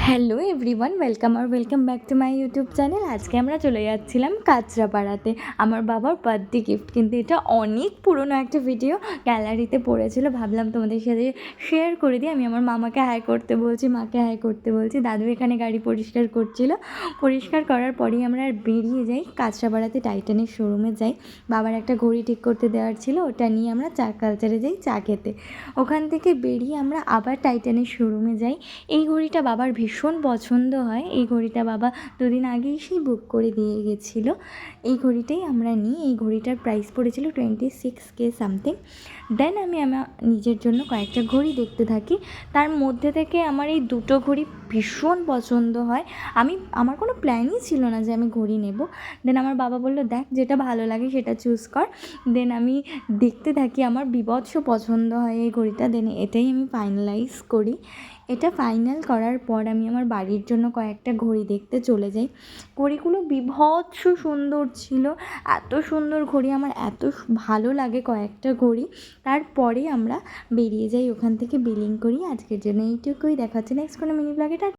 Hello everyone, welcome back to my YouTube channel. আজকে আমরা চলে যাচ্ছিলাম কাঁচরাপাড়াতে আমার বাবার বার্থডে গিফট, কিন্তু এটা অনেক পুরনো একটা ভিডিও গ্যালারিতে পড়েছিল, ভাবলাম তোমাদের সাথে শেয়ার করে দিই। আমি আমার মামাকে হাই করতে বলছি, মাকে হাই করতে বলছি, দাদু এখানে গাড়ি পরিষ্কার করছিল। পরিষ্কার করার পরেই আমরা আর বেরিয়ে যাই, কাঁচরাপাড়াতে টাইটানের শোরুমে যাই। বাবার একটা ঘড়ি ঠিক করতে দেওয়ার ছিল, ওটা নিয়ে আমরা চা কালচারে যাই চা খেতে। ওখান থেকে বেরিয়ে আমরা আবার টাইটানের শোরুমে যাই। এই ঘড়িটা বাবার ভীষণ পছন্দ হয়, এই ঘড়িটা বাবা দুদিন আগেই সেই বুক করে দিয়ে গেছিলো। এই ঘড়িটাই আমরা নিই। এই ঘড়িটার প্রাইস পড়েছিল 26K সামথিং। দেন আমি আমার নিজের জন্য কয়েকটা ঘড়ি দেখতে থাকি, তার মধ্যে থেকে আমার এই দুটো ঘড়ি ভীষণ পছন্দ হয়। আমার কোনো প্ল্যানই ছিল না যে আমি ঘড়ি নেব। দেন আমার বাবা বললো, দেখ যেটা ভালো লাগে সেটা চুজ কর। দেন আমি দেখতে থাকি, আমার বীভৎস পছন্দ হয় এই ঘড়িটা। দেন এটাই আমি ফাইনালাইজ করি। এটা ফাইনাল করার পর আমি আমার বাড়ির জন্য কয়েকটা ঘড়ি দেখতে চলে যাই। ঘড়িগুলো বীভৎস সুন্দর ছিল, এত সুন্দর ঘড়ি, আমার এত ভালো লাগে কয়েকটা ঘড়ি। তারপরে আমরা বেরিয়ে যাই ওখান থেকে, বিলিং করি। আজকের জন্য এইটুকুই, দেখা হচ্ছে নেক্সট কোনো মিনি ব্লগে।